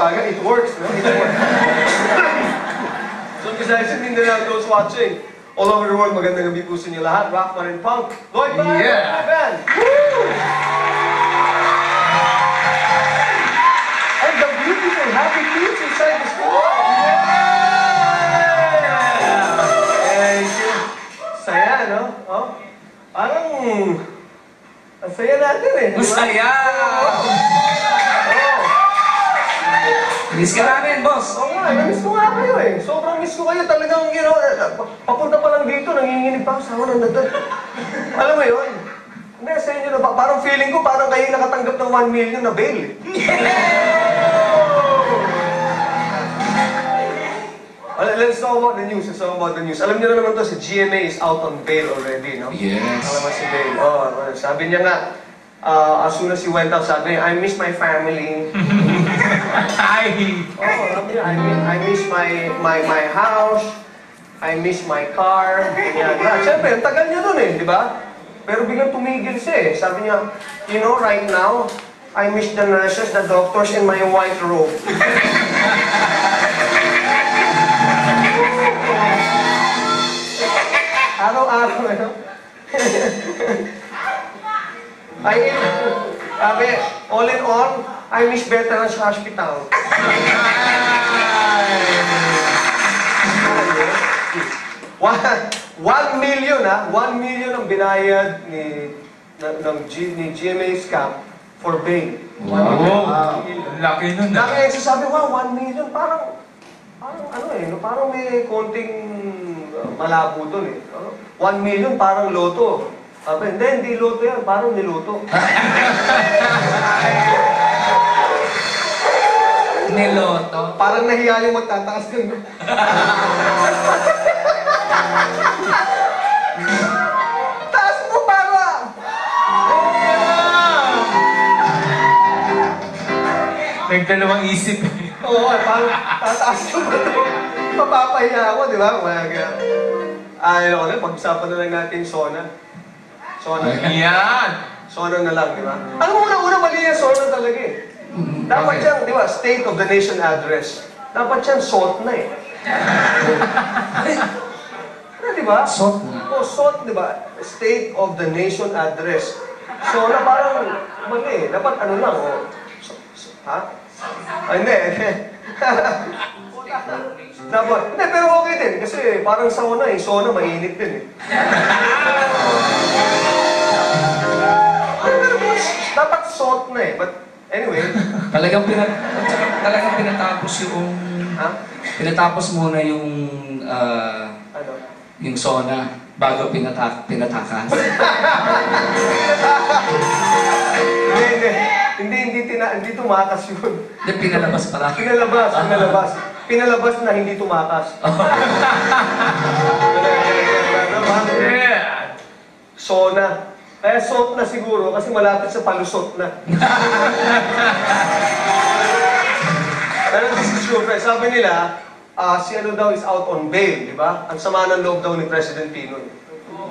bagay, it works, no? It works. So, besides in Mindanao, those watching all over the world, magandang gabi po sa inyo lahat. Rockman and Punk, Lloyd Band, yeah. Band. Woo! And the beautiful, happy kids inside the school. Yeah! Thank you. Saya, no? Oh? Parang, ang saya natin eh. Masaya! Oh. Miss ka namin, boss! Oo nga, namiss ko nga kayo eh. Sobrang miss ko kayo talagang, you know, papunta pa lang dito, nanginginig pa ako sa ako ng dadag. Alam mo yun? Hindi, sa inyo na, parang feeling ko, parang kayo nakatanggap ng 1 million na bail eh. Let's talk about the news. Let's talk about the news. Alam niyo na naman to, si GMA is out on bail already, no? Yes. Alam mo si bail. Oh, sabi niya nga, as soon as he went out, sabi niya, I miss my family. I miss my house. I miss my car. Yan. Siyempre, ang tagal niya dun eh, di ba? Pero biglang tumigil siya eh. Sabi niya, you know, right now, I miss the nurses, the doctors, and my white robe. Araw-araw, ano? Sabi, all in all, I miss Veterans Hospital. 1 million, ha? 1 million ang binayad ni GMA Scam for bail. Wow! Laki nun na. Sabi, wow, 1 million, parang ano eh, no? Parang may konting malabo dun eh. 1 million, parang loto. Sabi, hindi loto yan, parang niloto. Niloto? Parang nahiya yung magtataas dun. Taas mo para! Nagdalawang isip. Oo, parang tataas ko ba? Papapahiya ako, di ba? Ay, ano, pag-usapan na lang natin Sona. Sona. Yan! Sona na lang, di ba? Alam mo, una-una mali yung Sona talaga eh. Dapat siyang, di ba, State of the Nation Address. Dapat siyang SOT na eh. Ano, di ba? SOT na? O, SOT, di ba? State of the Nation Address. Sona parang mali eh. Dapat ano lang, o. Ha? Ay, hindi. Dapat. Hindi, pero okay din. Kasi parang sauna eh. Sauna, mainit din eh. Dapat salt na eh. But anyway. Talagang pinatapos yung... Ha? Pinatapos muna yung... ano? Yung sauna bago pinatakas. Hindi tumakas yun. Hindi, pinalabas pala. Pinalabas na hindi tumakas. Sona. Kaya salt na siguro kasi malapit sa palusot na. Pero this is true, sabi nila, si ano daw is out on bail, di ba? Ang sama ng loob daw ni President Pinoy.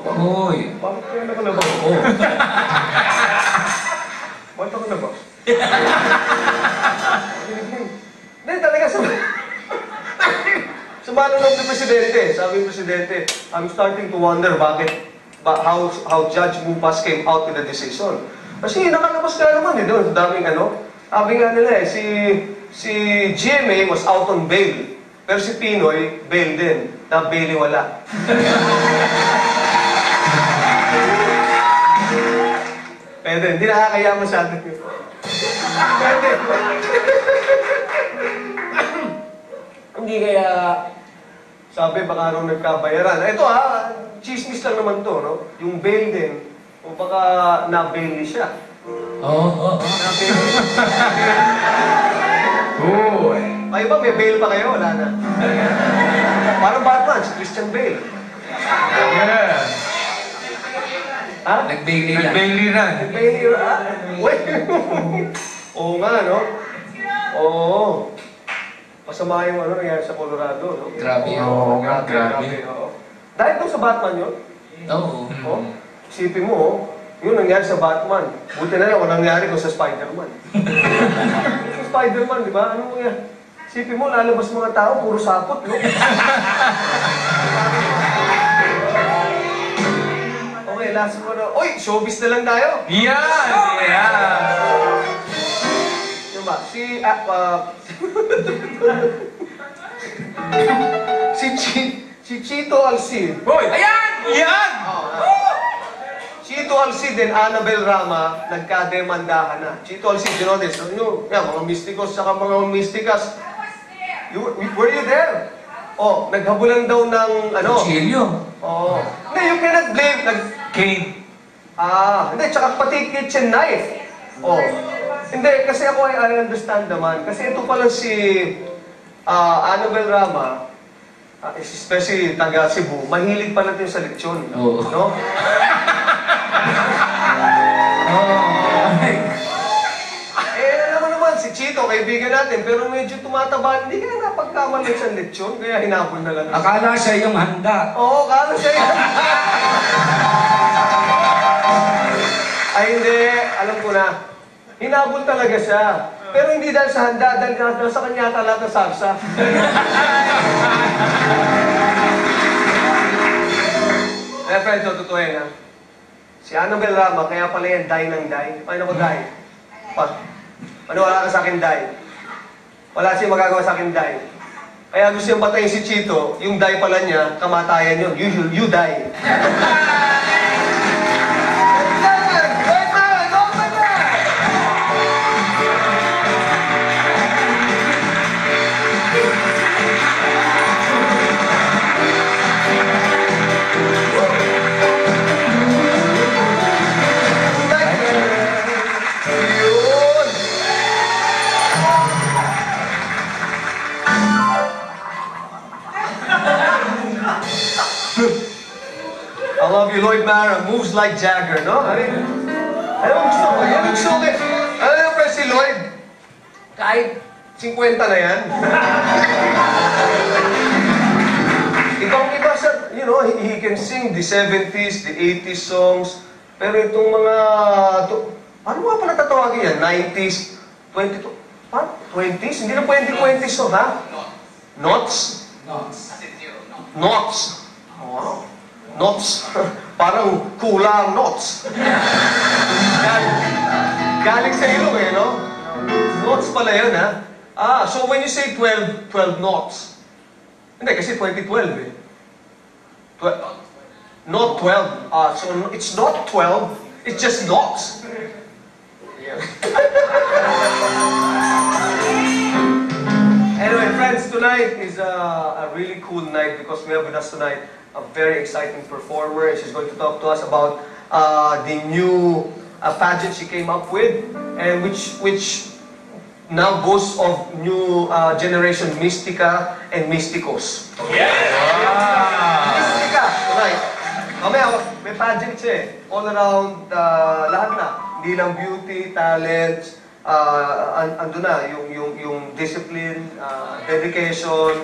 Hoy! Bakit kaya nakalabas? Oo. Bakit ako nabas? Hindi, talaga sama ng loob ni Presidente. Sabi ng Presidente, I'm starting to wonder how Judge Mupas came out with the decision. Kasi nakalabas ka naman eh doon. Daming ano. Sabi nga nila eh, si GMA was out on bail. Pero si Pinoy, bail din. Na baili wala. Pwede, hindi nakakaya masyado. Pwede. Hindi kaya, sabi baka raw nagkabayaran. Ito chismis lang naman to, no? Yung bail din, o baka na-bail siya. Oo. Na-bail. Oo. Ay ba, may bail pa kayo? Wala na. Parang Batman, si Christian Bale. Yeah. Ha? Nag-bailey lang. Nag-bailey lang? Wait. Oo nga, no? Oo. Masama yung ano nangyari sa Colorado, no? Grabe yun. Oo, grabe. Oo. Dahil doon sa Batman yun? Oo. Oh, isipin mo, Yun nangyari sa Batman. Buti na lang walang nangyari ko sa Spider-Man. Sa Spider-Man, di ba? Ano mo yan? Sipin mo, lalabas mga tao, puro sapot, no? Okay, last one. Uy, showbiz na lang tayo. Yan! Yan! Yun ba? Si Chito Alcid. Hoy! Ayan! Yan! Chito Alcid and Annabel Rama nagkademandahan na. Chito Alcid, you know this? Mga mysticos saka mga mystikas. Were you there? Oh, naghabulan daw ng ano? Chilyo. Oh. Hindi, you cannot blame. Cane. Hindi, tsaka pati kitchen knife. Oh. Hindi, kasi ako I understand naman. Kasi ito pala si Annabel Rama, especially taga Cebu, mahilig pala ito sa lechon. Oo. No? Alam mo naman, si Chito, kaibigan natin, pero medyo tumataba, hindi kaya napagkamalit sa lechon, kaya hinabol na lang. Akala siya yung handa. Oo, kala siya yan. Ay hindi, alam ko na. Hinabol talaga siya. Pero hindi dahil sa handa, dahil sa kanya talaga sarsa. Friends, totoo yan ha. Si Annabel Rama, kaya pala yan, die ng die. Paano ko die? Wala ka sa akin die. Wala siyang magagawa sa akin die. Kaya gusto niyang patayin si Chito, yung die pala niya, kamatayan yun. You die. I love you, Lloyd Mara. Moves like Jagger, no? Ano gusto ko? Yan ang gusto ko. Ano yung press si Lloyd? Kahit 50 na yan. Ibang-iba sa, you know, he can sing the 70s, the 80s songs. Pero itong mga, ano nga pala tatawagin yan? 90s, 22, 20s? Hindi na 20s, so, ha? Knots? Knots. Wow. Knots. Parang kulang knots. Galing sa ilong eh, no? Knots pala yun, ha? So when you say 12 knots, hindi, kasi 2012 eh. Not 12. So it's not 12, it's just knots. Anyway, friends, tonight is a really cool night because we have with us tonight a very exciting performer. She's going to talk to us about the new pageant she came up with, and which now boasts of new generation Mystica and Mysticos. Yeah! Wow! Mystica, tonight. Mamaya, may pageant siya eh. All around, lahat na. Hindi lang beauty, talent, ando na, yung discipline, dedication,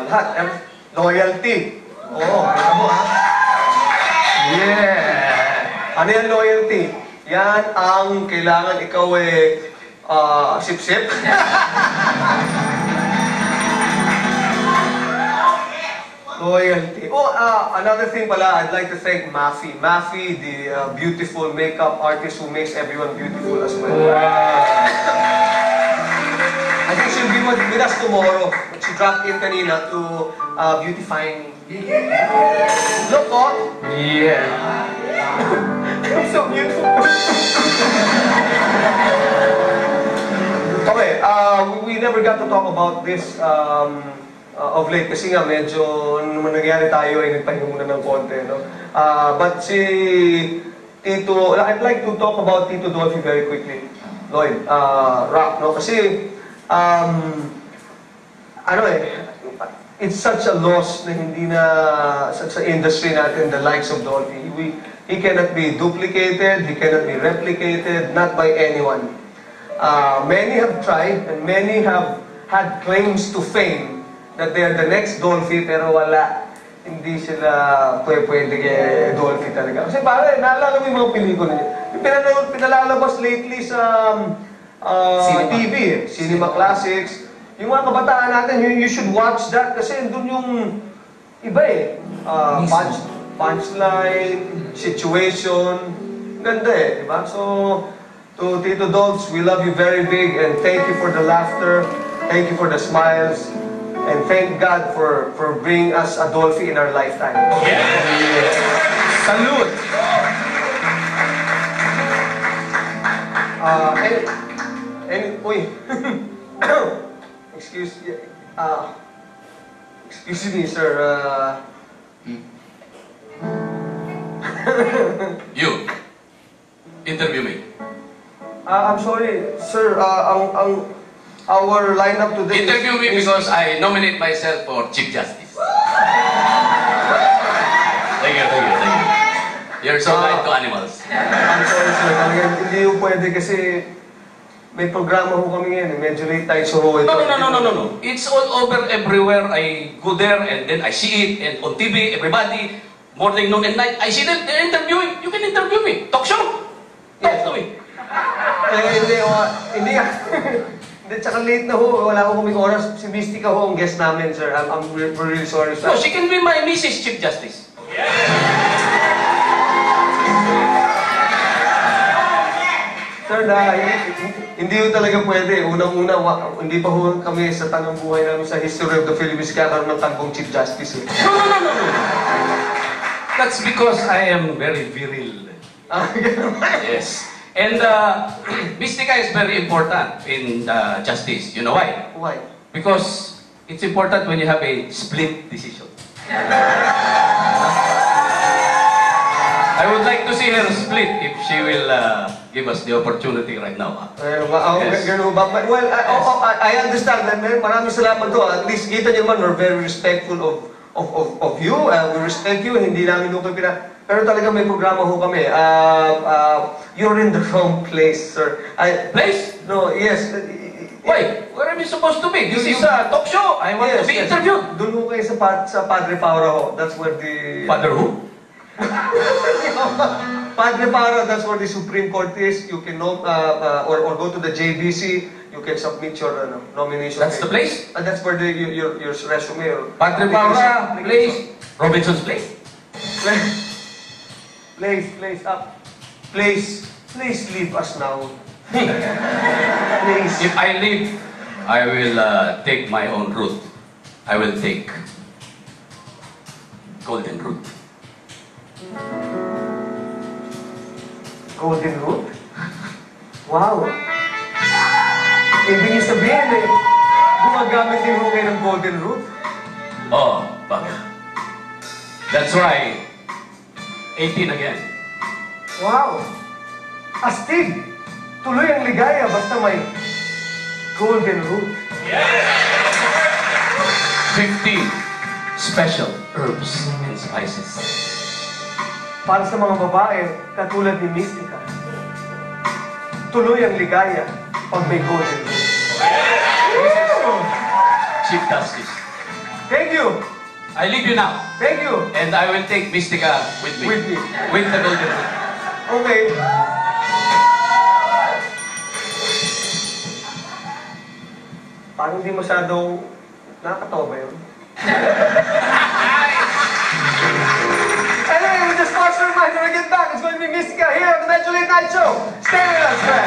lahat. Loyalty. Oo, kita mo ha? Yeah! Ano yan loyalty? Yan ang kailangan ikaw sip-sip. Loyalty. Another thing pala, I'd like to thank Mafi. Mafi, the beautiful makeup artist who makes everyone beautiful as well. I think she'll be with us tomorrow. She dropped in kanina to beautify me. Look, oh! Yeah! I'm so beautiful. Okay, we never got to talk about this of late kasi nga medyo naman nangyari tayo ay nagpahinga muna ng konti, no? But si Tito, I'd like to talk about Tito Dolphy very quickly. Lloyd, rap, no? Kasi it's such a loss na hindi na sa industry natin, the likes of Dolphy. He cannot be duplicated, he cannot be replicated, not by anyone. Many have tried, and many have had claims to fame that they are the next Dolphy, pero wala. hindi sila pwede kay Dolphy talaga. Kasi pare, naalala mo yung mga pelikula niya. Yung pinalalabas lately sa TV, Cinema Classics. Yung mga kabataan natin, you should watch that kasi doon yung iba punchline, situation, ganda di ba? So, to Tito Dogs, we love you very big and thank you for the laughter, thank you for the smiles, and thank God for bringing us Adolphi in our lifetime. Yes! Salute! Uy, excuse me, sir. You, interview me. I'm sorry, sir. Our lineup today. Interview me because I nominate myself for Chief Justice. Thank you. You're so kind to animals. I'm sorry, sir. Talagang hindi yung pwede kasi may programa ho kami ngayon. Medyo late tayo sa ho ito. No. It's all over everywhere. I go there and then I see it and on TV, everybody, morning, noon, and night, I see them, they're interviewing. You can interview me. Talk show. Talk to me. Hindi. Hindi, tsaka late na ho. Wala ko kaming oras. Si Mystica ho ang guest namin, sir. I'm really sorry, sir. No, she can be my Mrs. Chief Justice. Sir, hindi ho talaga pwede. Unang-una, hindi pa ho kami sa tangang buhay namin sa history of the Philippines kakaroon ng tanggong Chief Justice. No. That's because I am very viril. Yes. And Mystica is very important in justice. You know why? Why? Because it's important when you have a split decision. I would like to see her split if she will give us the opportunity right now. Yes. Well, I understand that, man. Maraming salamat to. At least kita niyo man, we're very respectful of you. We respect you. Hindi namin doon kayo pero talaga may programa ho kami. You're in the wrong place, sir. Place? No, yes. Why? Where am I supposed to be? This is a talk show. I want to be interviewed. Doon ho kayo sa Padre Paura ho. That's where the... Father who? Padre Paura, that's where the Supreme Court is. You can or go to the JBC. You can submit your nomination. That's the place? That's where your resume or... Padre Paura, place. Robinson's place. Please leave us now. Please. If I leave, I will take my own route. I will take Golden Route. Golden Route? Wow! Ibig niyo sabihin gumagamit din ho kayo ng Golden Route? Oh, but that's right. 18 again. Wow! Astig! Tuloy ang ligaya basta may Golden Route. 50 special herbs and spices. Para sa mga babae, katulad ni Mystica, tuloy ang ligaya pag may Golden Route. Chief Justice. Thank you! I leave you now. Thank you! And I will take Mystica with me. With me. With the Golden Route. Okay. Parang hindi masyadong nakakatawa ba yun? Anyway, with the sponsor reminder, when we get back, it's going to be Mystica here on the Metro Late Night Show. Stay with us, man.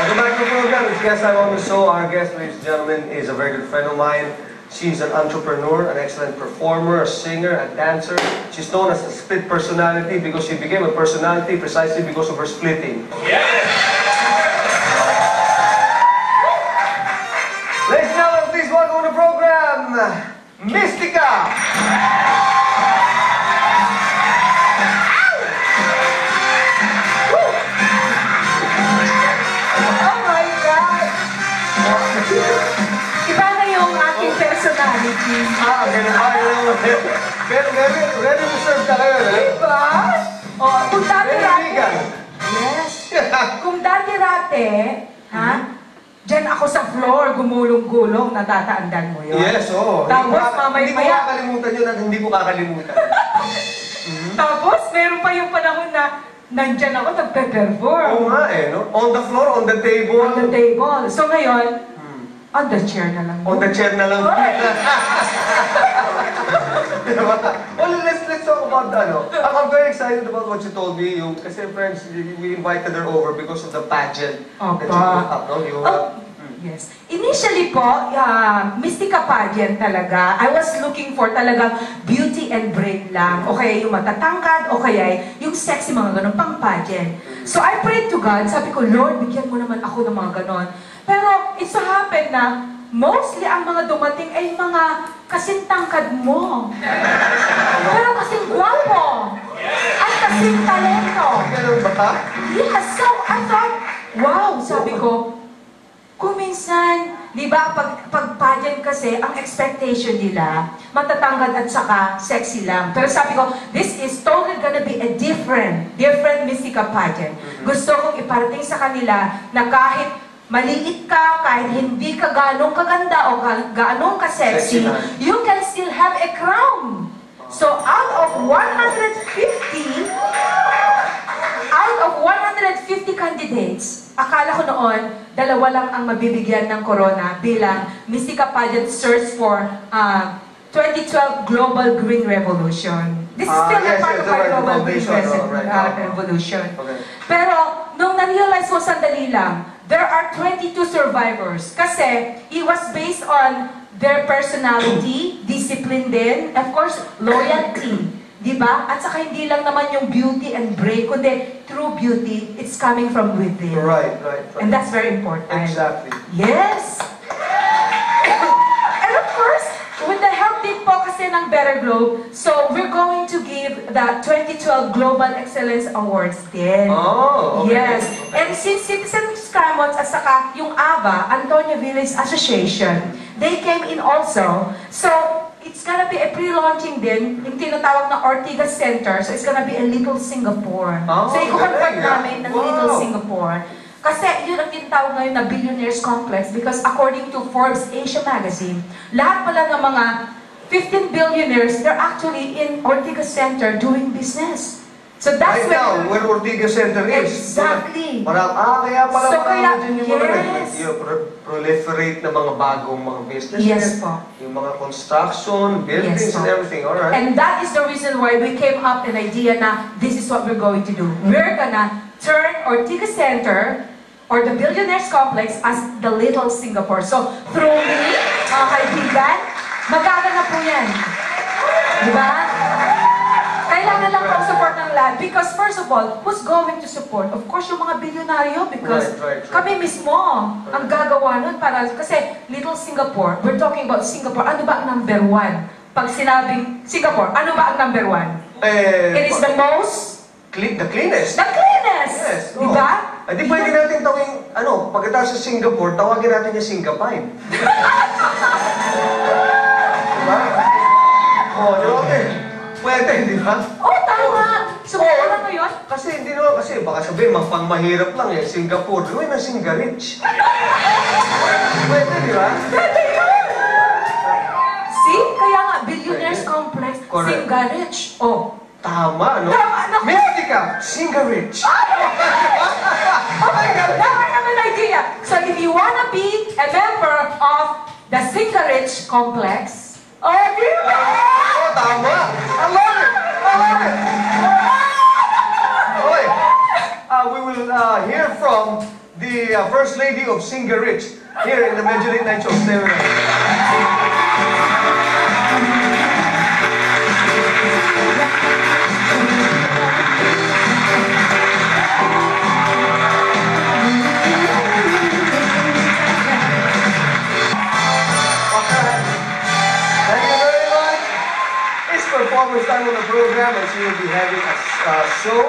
Welcome back to the program. It's guest I'm on the show. Our guest, ladies and gentlemen, is a very good friend of mine. She's an entrepreneur, an excellent performer, a singer, a dancer. She's known as a split personality because she became a personality precisely because of her splitting. Ladies and gentlemen, please welcome to the program, Mystica! Oh my God! Iba na yung aking personality. personality. Ganun ba? Very reserved ka ngayon, eh? Diba? O, kung Very dati-dati... legal. Yes. Kung dati-dati, ha? Diyan ako sa floor, gumulong-gulong, natatandaan mo yun. Yes, oo. Tapos, Hindi ko mamaya-maya... kakalimutan yun at hindi ko kakalimutan. Tapos, meron pa yung panahon na nandyan ako, nagpe-perform. Oo nga eh, no? On the floor, on the table. On the table. So ngayon, on the chair na lang. On the chair na lang. Diba? Well, let's talk about I'm very excited about what you told me. Kasi friends, we invited her over because of the pageant that you put up, no? Yes. Initially po, Mystica pageant talaga. I was looking for talagang beauty and brain lang. O kaya yung matatangkad, o kaya yung sexy mga ganon, pang pageant. So I prayed to God, sabi ko, Lord, bigyan mo naman ako ng mga ganon. Pero it so happened na mostly ang mga dumating ay mga kasing tangkad mo. Pero kasing gwapo. At kasing talento. Ganun ba? Yes, so I thought, wow, sabi ko, kung minsan, di ba, pag pageant kasi, ang expectation nila, matatangkad at saka sexy lang. Pero sabi ko, this is totally gonna be a different Mystica pageant. Gusto kong iparating sa kanila na kahit maliit ka, kahit hindi ka ganong kaganda o ganong ka-sexy, you can still have a crown. So out of 150 candidates, akala ko noon, dalawa lang ang mabibigyan ng corona bilang Mystica Pageant search for 2012 Global Green Revolution. This is still a part of our Global Green Revolution. Okay. Pero, nung na-realize ko sandali lang, there are 22 survivors. Kasi, it was based on their personality, discipline din, of course, loyalty. Diba? At saka hindi lang naman yung beauty and brain, kundi true beauty, it's coming from within. Right. And that's very important. Exactly. Yes! And of course, with the help din po kasi ng Better Globe, so we're going to give the 2012 Global Excellence Awards din. Oh, okay. Yes. And since Citizen Scammons at saka yung AVA, Antonio Village Association, they came in also. So, it's gonna be a pre-launching din, yung tinatawag na Ortigas Center. So, it's gonna be a Little Singapore. Oh, So, i-convert galing, namin ng wow. Little Singapore. Kasi yun ang tinatawag ngayon na Billionaires Complex because according to Forbes Asia Magazine, lahat pala ng mga 15 billionaires, they're actually in Ortigas Center doing business. So that's Right now, where Ortigas Center is. Exactly. Kaya pala So, kaya, dyan yung mga yes. proliferate na mga bagong mga business. Yes po. Yung mga construction, buildings, Yes, and po. everything. Alright. And that is the reason why we came up with an idea na this is what we're going to do. We're gonna turn Ortigas Center or the Billionaires Complex as the Little Singapore. So, through me, mga kaibigan, magaganap po yan. Diba? Kailangan lang po ang support ng lahat. Because first of all, who's going to support? Of course, yung mga bilyonaryo. Because Right. kami mismo ang gagawa nun. Kasi Little Singapore, we're talking about Singapore. Ano ba ang number one? Pag sinabing Singapore, ano ba ang number one? It is the most... The cleanest. The cleanest! Yes. oo. Diba? Di pwede natin tawing, pagkatapos sa Singapore, tawagin natin yung Singapine. Diba? Pwede, di ba? Oh, tama! So, ano mo yun? Kasi hindi naman, kasi baka sabihin, pang mahirap lang eh, Singapore. Gawin na Singarich. Pwede, di ba? See? Kaya nga, Billionaires Pwede. Complex, Correct. Singarich. Oh. Tama, no? Tama, naku. Mystica, Singarich. Oh my God, now I have an idea. So if you wanna be a member of the Singarich Complex, di ba? Oh, tama. I love it. I love it. Okay. We will hear from the First Lady of Singarich here in the Medyo Late Night Show. Stay with us. Thank you very much. It's performance time on the program and she will be having a show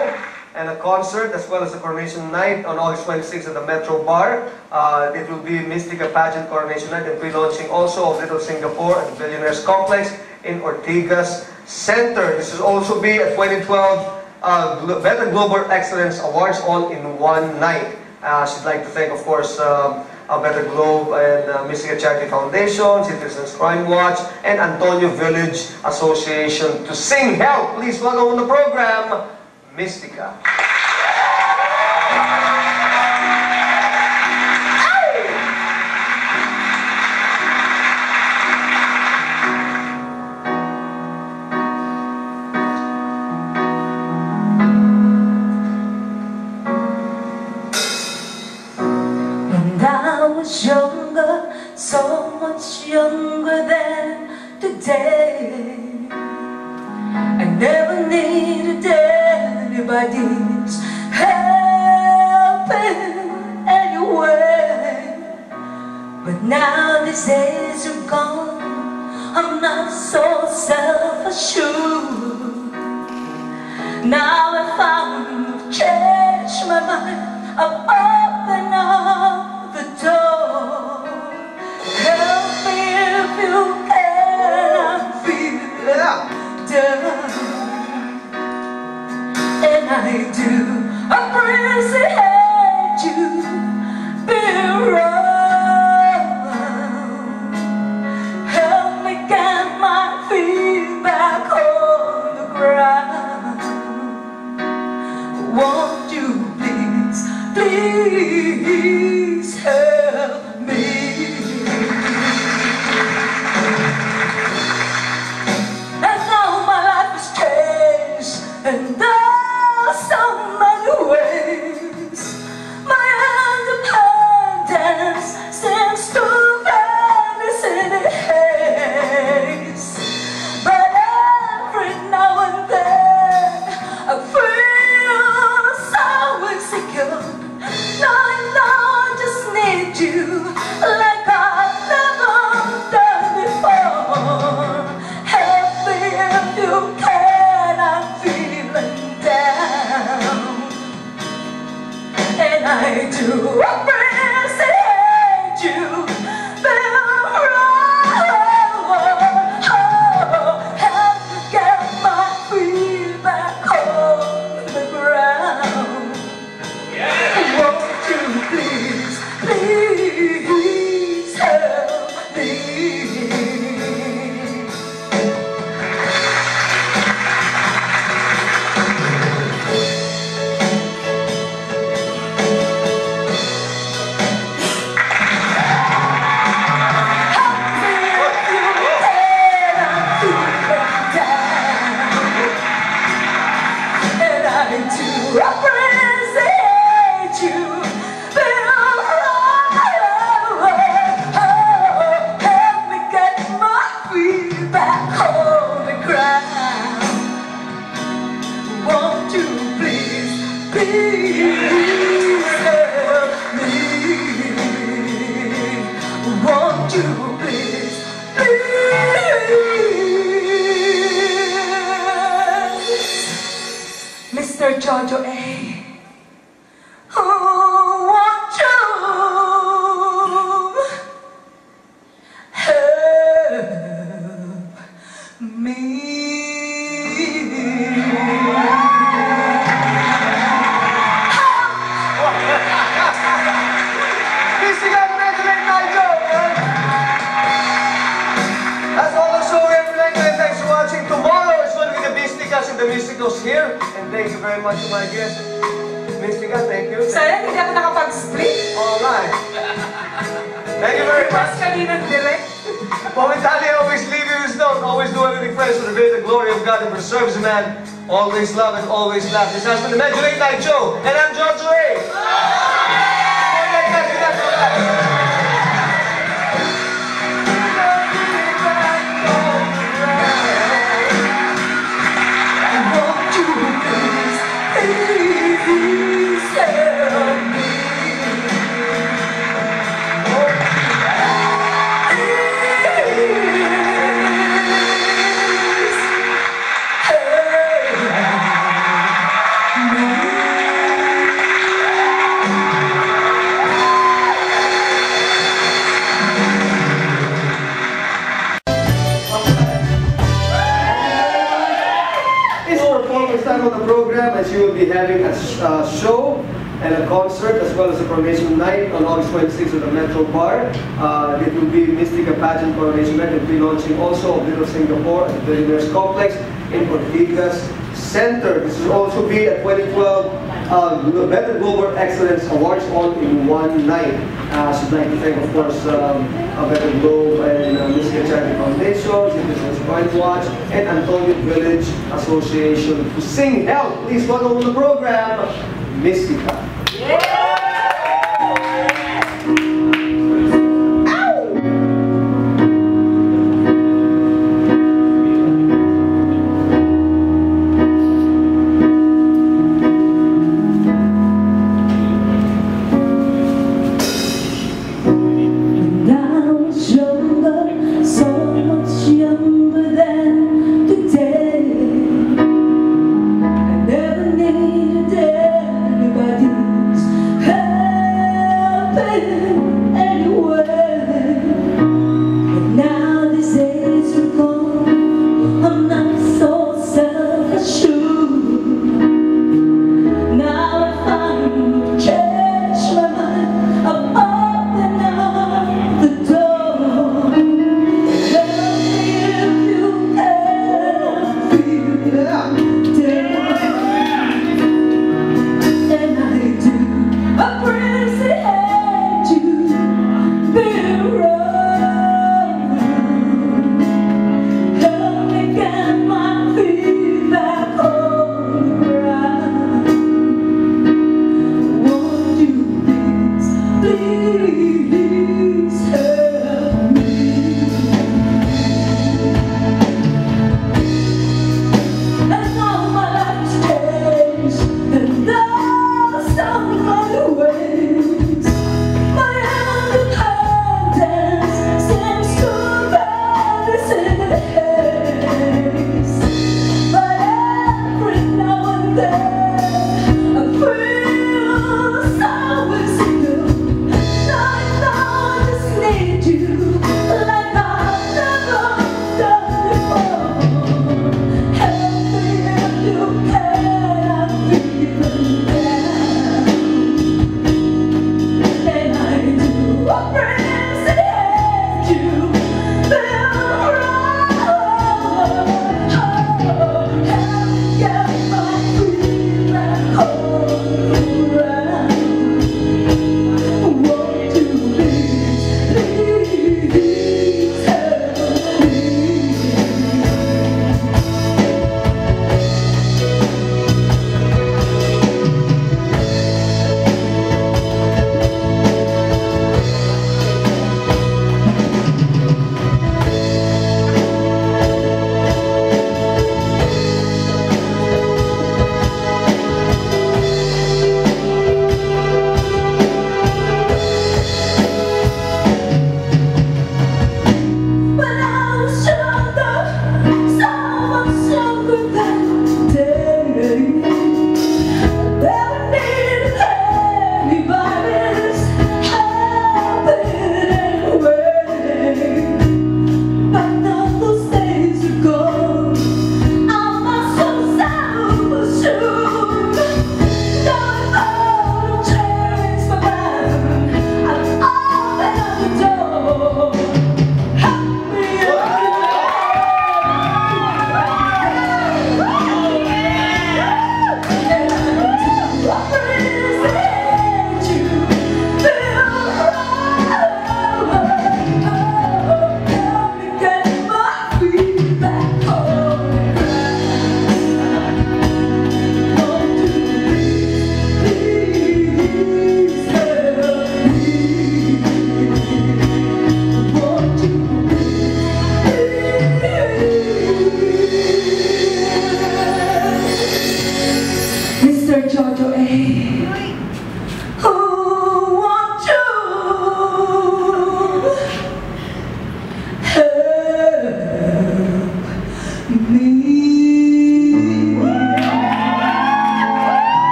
and a concert as well as a coronation night on August 26th at the Metro Bar. It will be Mystica Pageant Coronation Night and pre-launching also of Little Singapore at the Billionaires Complex in Ortigas Center. This will also be a 2012 Better Global Excellence Awards all in one night. She'd like to thank, of course, Better Globe and Mystica Charity Foundation, Citizens Crime Watch, and Antonio Village Association to sing help. Please welcome on the program, Mystica. I was younger, so much younger than today. I never needed anybody's help in any way. But now these days are gone, I'm not so self-assured. Now I found I've changed my mind, I've opened up the door. Help me if you can, I feel down. And I do appreciate you being around. Help me get my feet back on the ground. Won't you please, please help me? And now my life has changed, and there's so many ways. My independence seems to vanish in a haze. But every now and then I feel so insecure. No, I just need you like I've never done before. Help me if you can, I'm feeling down. And I do appreciate you being around. Help me get my feet back on the ground. Won't you please, please help me? Won't you please, please, Mr. Jojo A. Oh, won't you help me? The Mysticals here, and thank you very much to my guest, Mystica. Thank you. Sayang, hindi ako nakapag-split. Alright. Thank you very much. Mas kanina direct. Momentally, always leave you with stone. Always do everything fresh for the greater glory of God and preserves man. Always love and always laugh. This has been the Medyo Late Night Show, and I'm Jojo A. Me. having a show and a concert as well as a coronation night on August 26th at the Metro Bar. It will be Mystica Pageant Coronation Night and pre-launching also of Little Singapore at the Billionaires Complex in Ortigas Center. This will also be a 2012 Better Global Excellence Awards all in one night. So I'd like to thank, of course, Better Globe and Mystica Charity Foundation, Citizens Point Watch, and Antonio Village Association to sing help. Please welcome to the program, Mystica. Yeah!